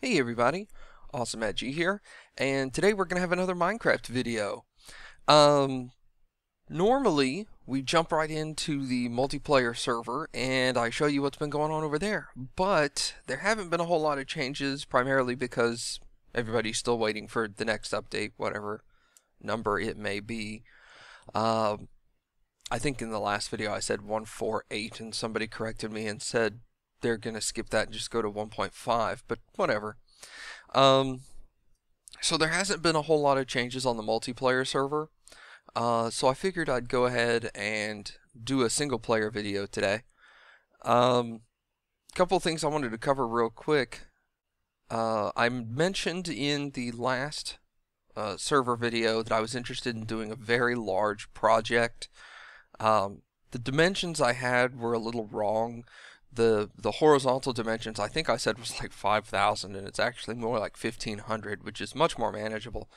Hey everybody, AwesomeMattG here, and today we're going to have another Minecraft video. Um, Normally we jump right into the multiplayer server and I show you what's been going on over there, but there haven't been a whole lot of changes, primarily because everybody's still waiting for the next update, whatever number it may be. Um, I think in the last video I said 1.48 and somebody corrected me and said they're going to skip that and just go to 1.5, but whatever. Um, so there hasn't been a whole lot of changes on the multiplayer server. So I figured I'd go ahead and do a single player video today. Couple things I wanted to cover real quick. I mentioned in the last server video that I was interested in doing a very large project. The dimensions I had were a little wrong. The horizontal dimensions I think I said was like 5,000 and it's actually more like 1,500, which is much more manageable.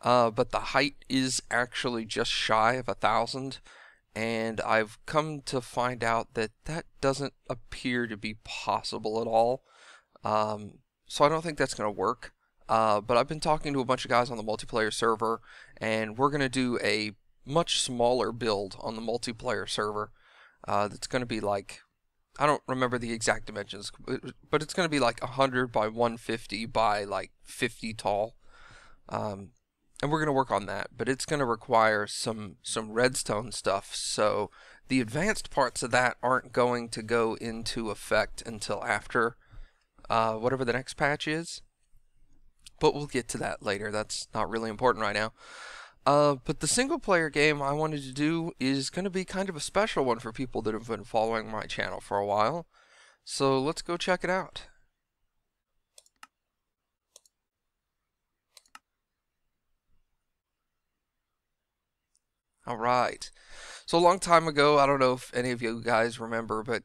But the height is actually just shy of 1,000, and I've come to find out that that doesn't appear to be possible at all. So I don't think that's going to work. But I've been talking to a bunch of guys on the multiplayer server, and we're going to do a much smaller build on the multiplayer server. That's going to be like, I don't remember the exact dimensions, but it's going to be like 100 by 150 by like 50 tall. And we're going to work on that, but it's going to require some redstone stuff, so the advanced parts of that aren't going to go into effect until after whatever the next patch is. But we'll get to that later. That's not really important right now. But the single player game I wanted to do is going to be kind of a special one for people that have been following my channel for a while. So let's go check it out. Alright. So a long time ago, I don't know if any of you guys remember, but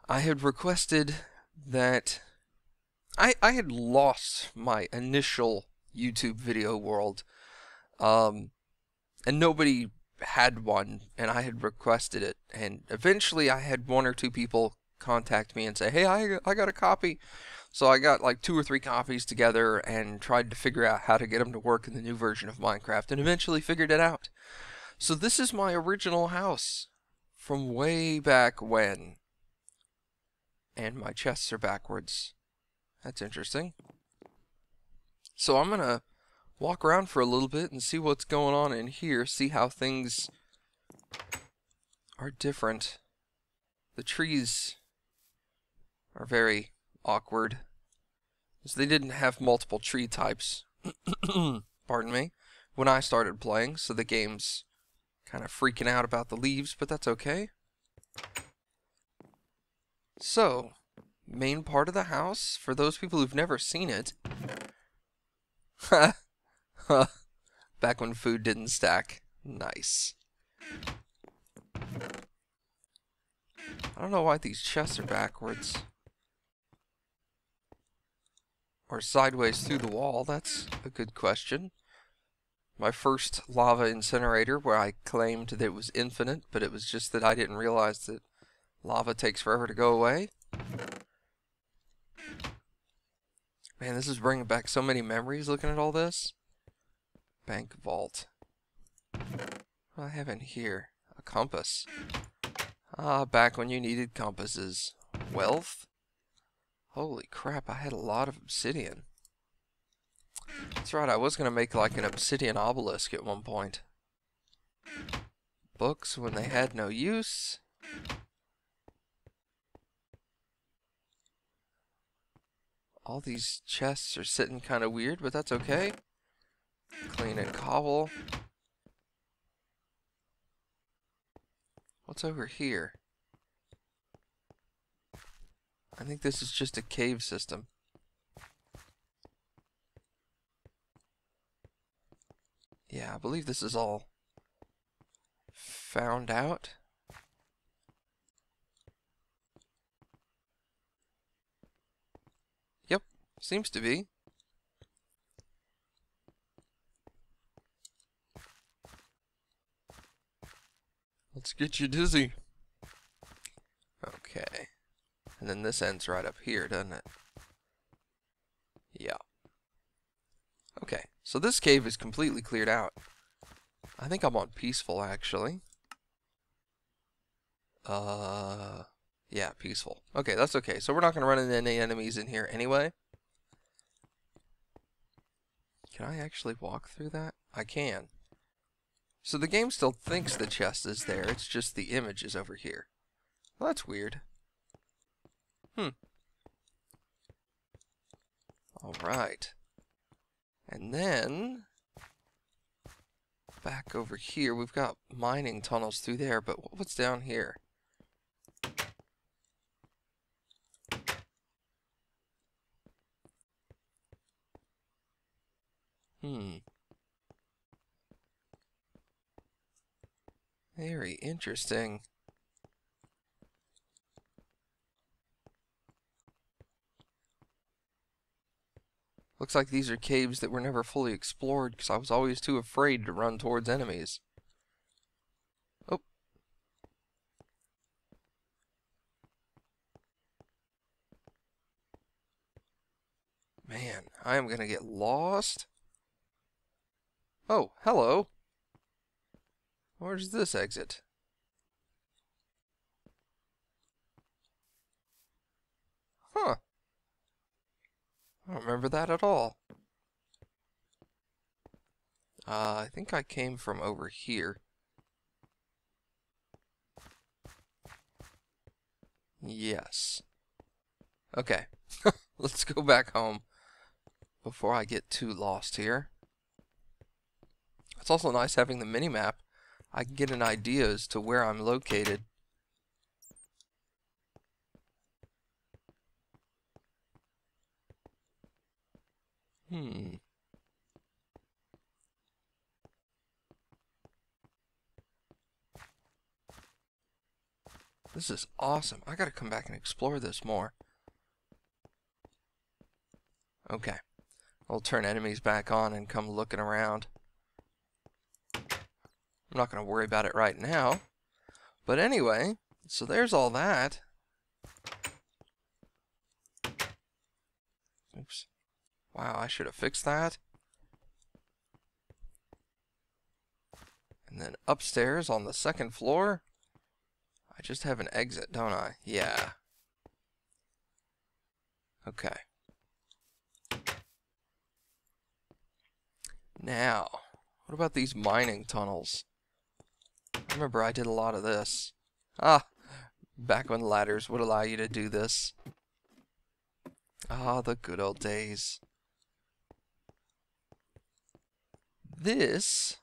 I had requested that I had lost my initial YouTube video world. And nobody had one, and I had requested it. And eventually I had one or two people contact me and say, hey, I got a copy. So I got like 2 or 3 copies together and tried to figure out how to get them to work in the new version of Minecraft, and eventually figured it out. So this is my original house from way back when. And my chests are backwards. That's interesting. So I'm gonna walk around for a little bit and see what's going on in here, see how things are different. The trees are very awkward, because they didn't have multiple tree types, pardon me, when I started playing, so the game's kind of freaking out about the leaves, but that's okay. So, main part of the house, for those people who've never seen it, back when food didn't stack. Nice. I don't know why these chests are backwards. Or sideways through the wall, that's a good question. My first lava incinerator, where I claimed that it was infinite, but it was just that I didn't realize that lava takes forever to go away. Man, this is bringing back so many memories looking at all this. Bank vault. What do I have in here? A compass. Ah, back when you needed compasses. Wealth? Holy crap, I had a lot of obsidian. That's right, I was going to make like an obsidian obelisk at one point. Books when they had no use. All these chests are sitting kind of weird, but that's okay. Clean and cobble. What's over here? I think this is just a cave system. Yeah, I believe this is all found out. Yep, seems to be. Let's get you dizzy. Okay. And then this ends right up here, doesn't it? Yeah. Okay, so this cave is completely cleared out. I think I'm on peaceful, actually. Yeah, peaceful. Okay, that's okay. So we're not going to run into any enemies in here anyway. Can I actually walk through that? I can. So the game still thinks the chest is there, it's just the image is over here. Well, that's weird. Alright. And then, back over here, we've got mining tunnels through there, but what's down here? Very interesting. Looks like these are caves that were never fully explored because I was always too afraid to run towards enemies. Oh. Man, I am going to get lost. Oh, hello. Where's this exit? Huh. I don't remember that at all. I think I came from over here. Yes. Okay. Let's go back home before I get too lost here. It's also nice having the mini-map. I can get an idea as to where I'm located. This is awesome. I gotta come back and explore this more. Okay. I'll turn enemies back on and come looking around. I'm not gonna worry about it right now. But anyway, so there's all that. Oops. Wow, I should have fixed that. And then upstairs on the second floor, I just have an exit, don't I? Yeah. Okay. Now, what about these mining tunnels? I remember I did a lot of this. Back when ladders would allow you to do this. The good old days. This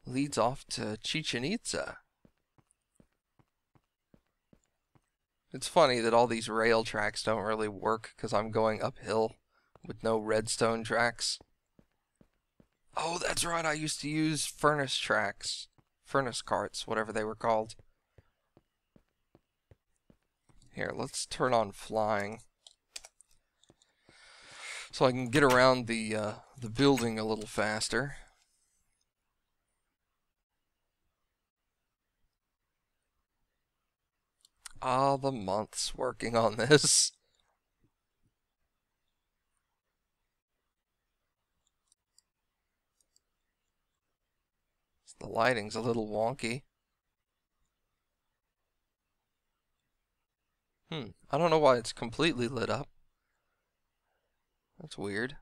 leads off to Chichen-Itza. It's funny that all these rail tracks don't really work because I'm going uphill with no redstone tracks. Oh, that's right, I used to use furnace tracks. Furnace carts, whatever they were called. Here, let's turn on flying. So I can get around the building a little faster. The months working on this. The lighting's a little wonky. I don't know why it's completely lit up. That's weird.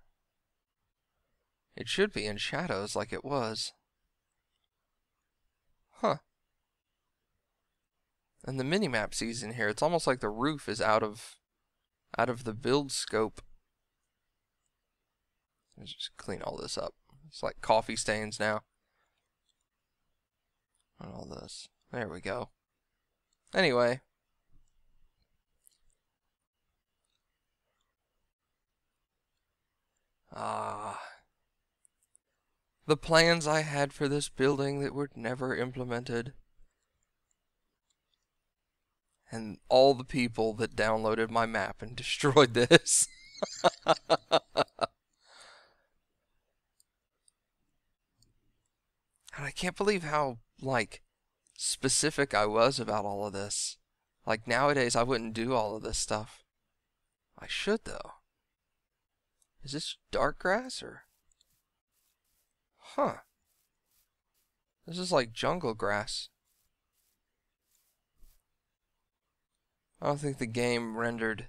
It should be in shadows like it was. Huh. And the minimap sees in here, it's almost like the roof is out of the build scope. Let's just clean all this up. It's like coffee stains now. And all this. There we go. Anyway. The plans I had for this building that were never implemented. And all the people that downloaded my map and destroyed this. And I can't believe how, like, specific I was about all of this. Like, nowadays I wouldn't do all of this stuff. I should, though. Is this dark grass or? Huh. This is like jungle grass. I don't think the game rendered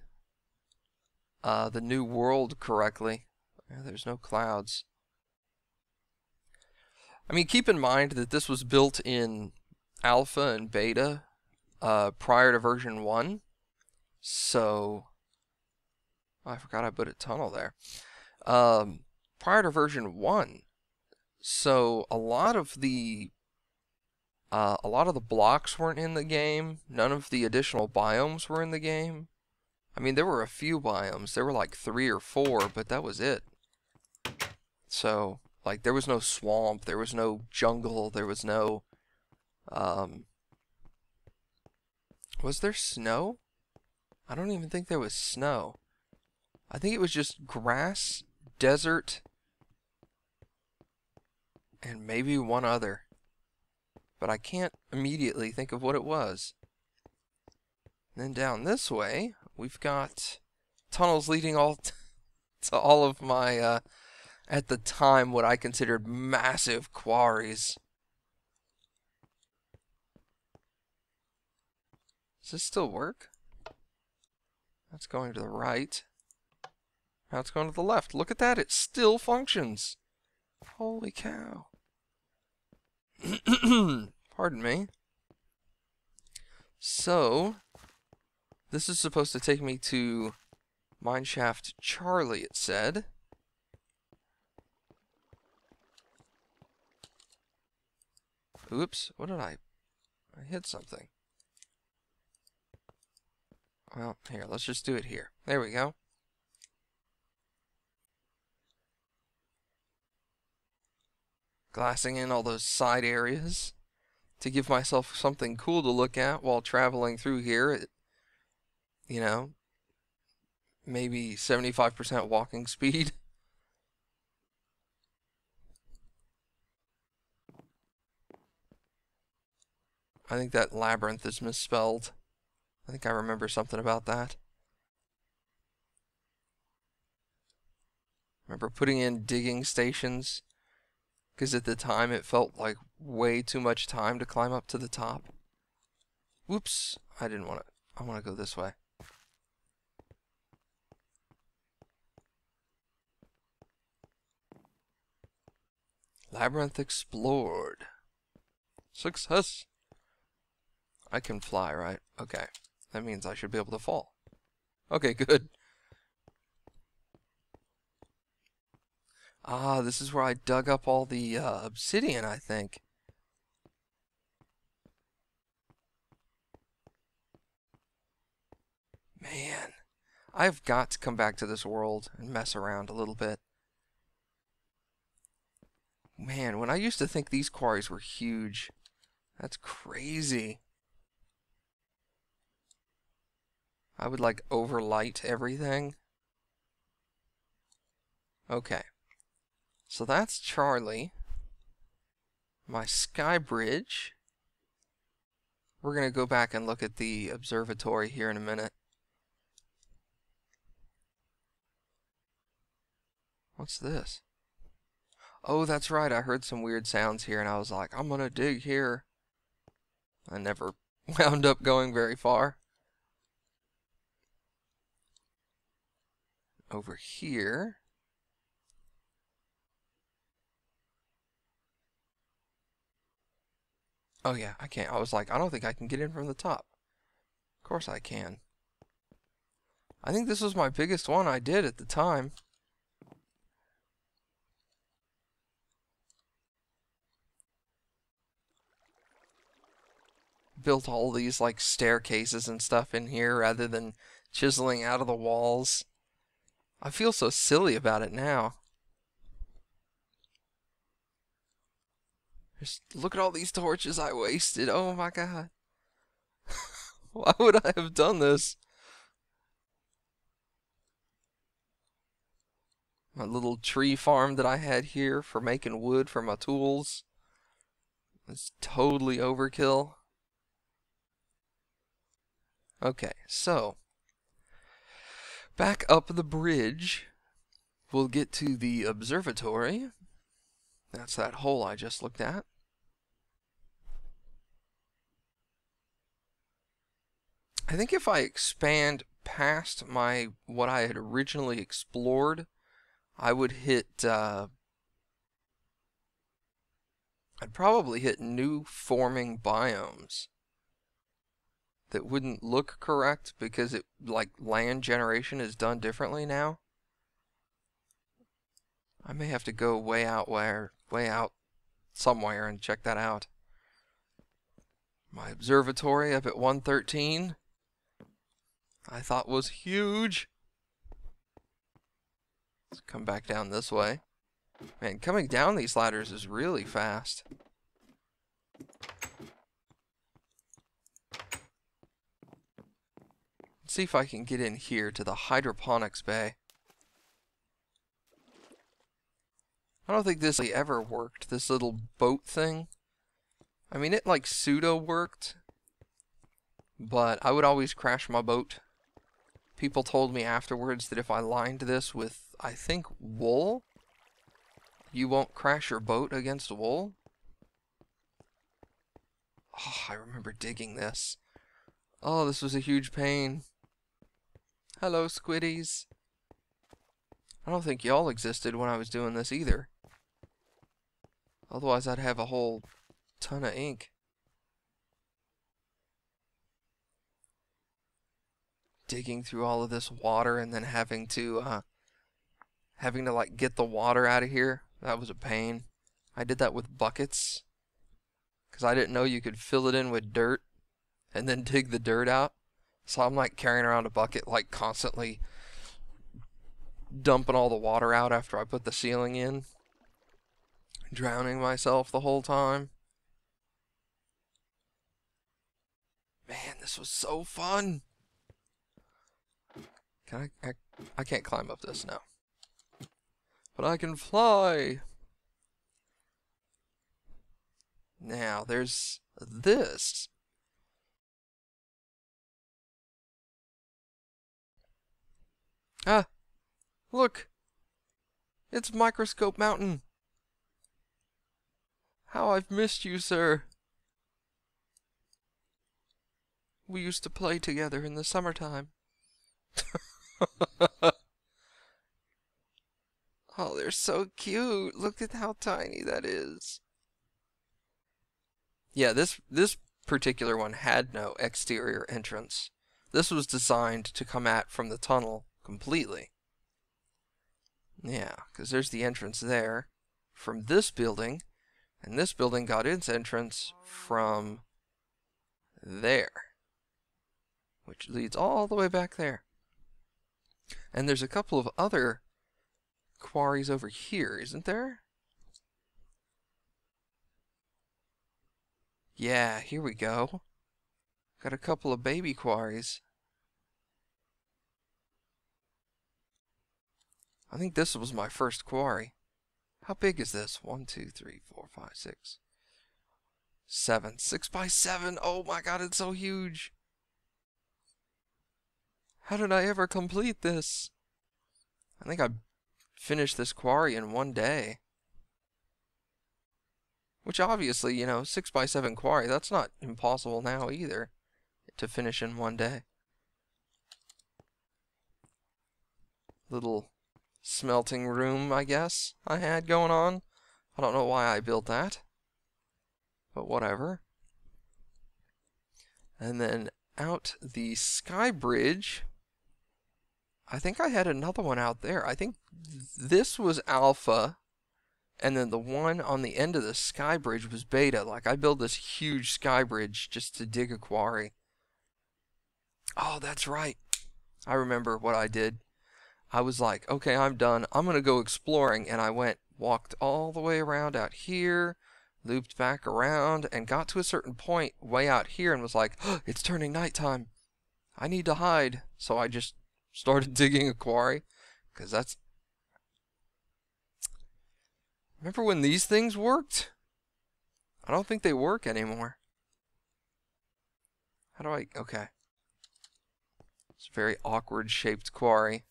the new world correctly. Yeah, there's no clouds. I mean, keep in mind that this was built in alpha and beta prior to version 1. So, I forgot I put a tunnel there. Prior to version 1. So, a lot of the blocks weren't in the game. None of the additional biomes were in the game. I mean, there were a few biomes. There were like 3 or 4, but that was it. So, like, there was no swamp, there was no jungle, there was no, was there snow? I don't even think there was snow. I think it was just grass, desert, and maybe one other. But I can't immediately think of what it was. And then down this way, we've got tunnels leading all to all of my, at the time, what I considered massive quarries. Does this still work? That's going to the right. Now it's going to the left. Look at that, it still functions. Holy cow. Pardon me. So, this is supposed to take me to Mineshaft Charlie, it said. Oops, what did I hit something. Well, here, let's just do it here. There we go. Glassing in all those side areas to give myself something cool to look at while traveling through here at, you know, maybe 75% walking speed. I think that Labyrinth is misspelled. I think I remember something about that. Remember putting in digging stations? Because at the time it felt like way too much time to climb up to the top. Whoops, I didn't want to. I want to go this way. Labyrinth explored. Success. I can fly, right? Okay. That means I should be able to fall. Okay, good. Ah, this is where I dug up all the obsidian, I think. Man, I've got to come back to this world and mess around a little bit. Man, when I used to think these quarries were huge, that's crazy. I would like overlight everything. Okay. So that's Charlie. My sky bridge. We're going to go back and look at the observatory here in a minute. What's this? Oh, that's right. I heard some weird sounds here and I was like, I'm going to dig here. I never wound up going very far. Over here. Oh yeah, I can't. I was like, I don't think I can get in from the top. Of course I can. I think this was my biggest one I did at the time. Built all these like staircases and stuff in here rather than chiseling out of the walls. I feel so silly about it now. Just look at all these torches I wasted. Oh my god. Why would I have done this? My little tree farm that I had here for making wood for my tools. It's totally overkill. Okay, so back up the bridge we'll get to the observatory. That's that hole I just looked at. I think if I expand past what I had originally explored, I would hit I'd probably hit new forming biomes that wouldn't look correct because land generation is done differently now. I may have to go way out somewhere and check that out. My observatory up at 113 I thought was huge. Let's come back down this way. Man, coming down these ladders is really fast. Let's see if I can get in here to the hydroponics bay. I don't think this ever worked, this little boat thing. I mean, it like pseudo worked, but I would always crash my boat. People told me afterwards that if I lined this with, I think, wool, you won't crash your boat against wool. Oh, I remember digging this. Oh, this was a huge pain. Hello, squiddies. I don't think y'all existed when I was doing this either. Otherwise, I'd have a whole ton of ink. Digging through all of this water and then having to like get the water out of here. That was a pain. I did that with buckets because I didn't know you could fill it in with dirt and then dig the dirt out. So I'm like carrying around a bucket, like constantly dumping all the water out after I put the ceiling in, drowning myself the whole time. Man, this was so fun. I can't climb up this now. But I can fly. Now, there's this. Ah, look. It's Microscope Mountain. How I've missed you, sir. We used to play together in the summertime. Oh, they're so cute. Look at how tiny that is. Yeah, this particular one had no exterior entrance. This was designed to come at from the tunnel completely. Yeah, because there's the entrance there from this building, and this building got its entrance from there, which leads all the way back there. And there's a couple of other quarries over here, isn't there? Yeah, here we go. Got a couple of baby quarries. I think this was my first quarry. How big is this? 1, 2, 3, 4, 5, 6, 7. 6 by 7. Oh my god, it's so huge. How did I ever complete this? I think I finished this quarry in one day. Which obviously, 6 by 7 quarry, that's not impossible now either to finish in one day. Little smelting room, I guess, I had going on. I don't know why I built that, but whatever. And then out the sky bridge, I think I had another one out there. I think this was alpha, and then the one on the end of the sky bridge was beta. Like, I built this huge sky bridge just to dig a quarry. Oh, that's right. I remember what I did. I was like, okay, I'm done. I'm going to go exploring. And I walked all the way around out here, looped back around, and got to a certain point way out here and was like, oh, it's turning nighttime. I need to hide. So I just started digging a quarry. Because that's... Remember when these things worked? I don't think they work anymore. How do I... Okay. It's a very awkward shaped quarry.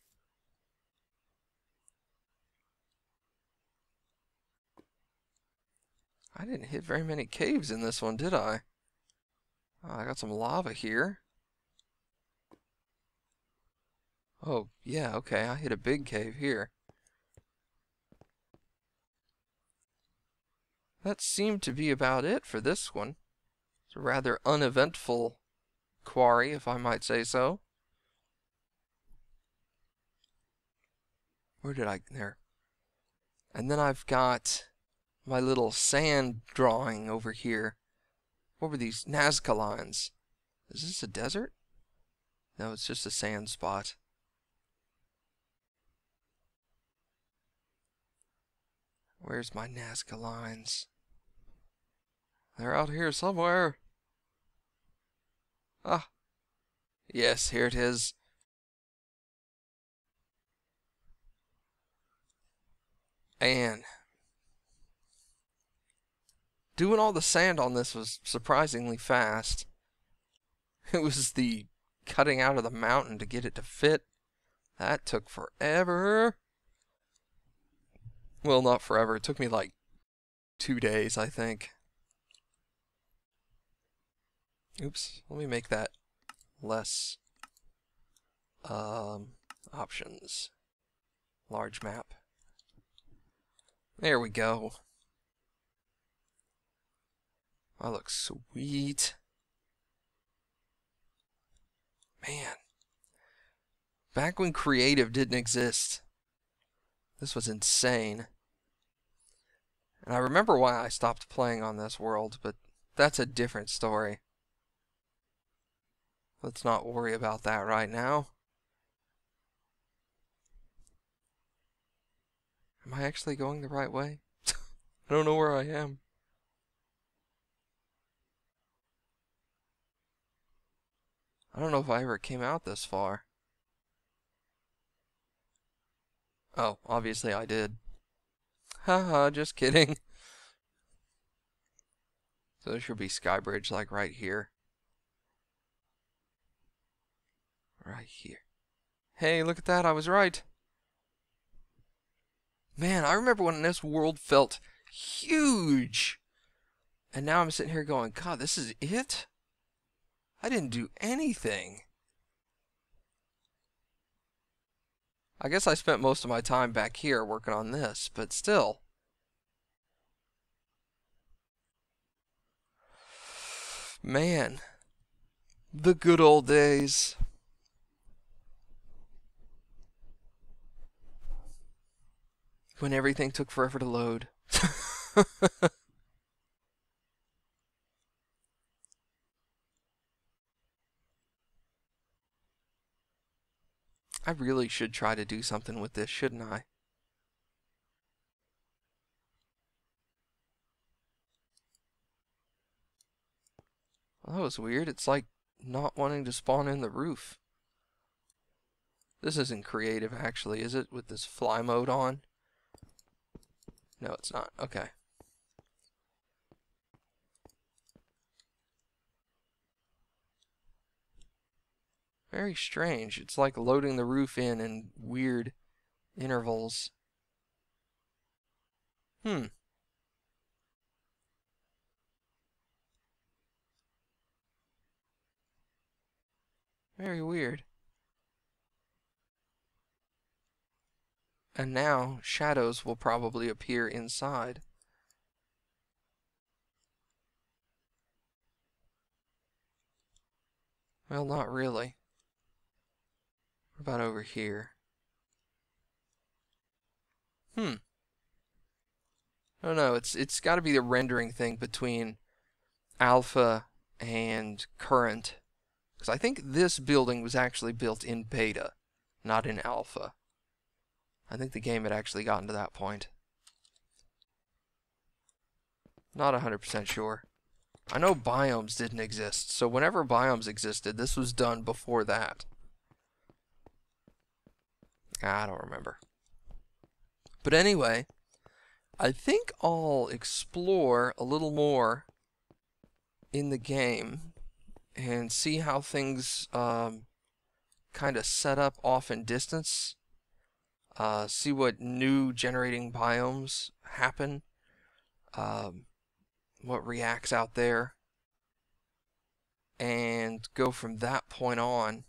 I didn't hit very many caves in this one, did I? Oh, I got some lava here. Oh, yeah, okay, I hit a big cave here. That seemed to be about it for this one. It's a rather uneventful quarry, if I might say so. Where did I... There. And then I've got my little sand drawing over here. What were these? Nazca lines. Is this a desert? No, it's just a sand spot. Where's my Nazca lines? They're out here somewhere. Ah. Yes, here it is. And doing all the sand on this was surprisingly fast. It was the cutting out of the mountain to get it to fit. That took forever. Well, not forever. It took me like 2 days, I think. Oops. Let me make that less. Options. Large map. There we go. That looks sweet. Man. Back when creative didn't exist, this was insane. And I remember why I stopped playing on this world, but that's a different story. Let's not worry about that right now. Am I actually going the right way? I don't know where I am. I don't know if I ever came out this far. Oh, obviously I did. Haha, just kidding. So there should be Skybridge like right here. Right here. Hey, look at that, I was right. Man, I remember when this world felt huge. And now I'm sitting here going, God, this is it? I didn't do anything. I guess I spent most of my time back here working on this, but still. Man, the good old days. When everything took forever to load. I really should try to do something with this, shouldn't I? Well, that was weird. It's like not wanting to spawn in the roof. This isn't creative, actually, is it? With this fly mode on? No, it's not. Okay. Very strange. It's like loading the roof in weird intervals. Very weird. And now shadows will probably appear inside. Well, not really. What about over here? I don't know. It's got to be the rendering thing between alpha and current. Because I think this building was actually built in beta, not in alpha. I think the game had actually gotten to that point. Not 100% sure. I know biomes didn't exist, so whenever biomes existed, this was done before that. I don't remember. But anyway, I think I'll explore a little more in the game and see how things kind of set up off in distance. See what new generating biomes happen. what reacts out there, and go from that point on.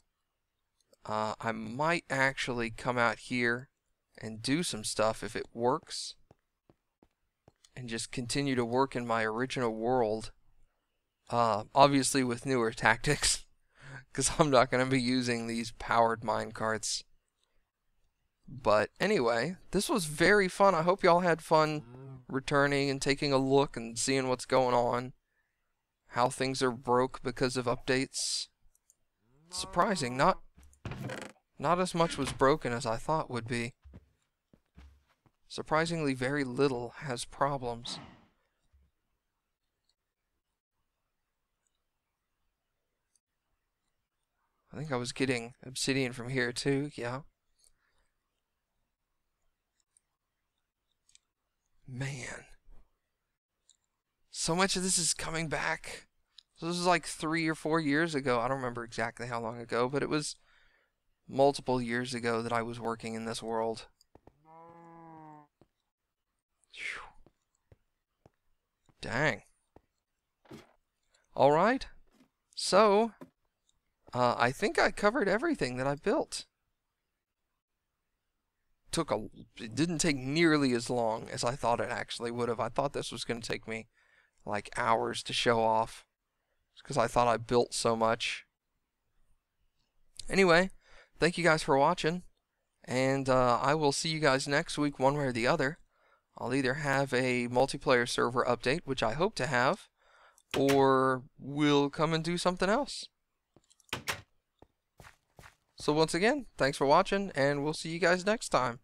I might actually come out here and do some stuff if it works, and just continue to work in my original world, obviously with newer tactics, because I'm not going to be using these powered minecarts. But anyway, this was very fun. I hope y'all had fun returning and taking a look and seeing what's going on, how things are broke because of updates. Surprising, not as much was broken as I thought would be. Surprisingly, very little has problems. I think I was getting obsidian from here too, yeah. Man. So much of this is coming back. So this was like 3 or 4 years ago. I don't remember exactly how long ago, but it was multiple years ago that I was working in this world. Whew. Dang. Alright. So, I think I covered everything that I built. It didn't take nearly as long as I thought it actually would have. I thought this was going to take me like hours to show off, because I thought I built so much. Anyway, thank you guys for watching, and I will see you guys next week one way or the other. I'll either have a multiplayer server update, which I hope to have, or we'll come and do something else. So once again, thanks for watching, and we'll see you guys next time.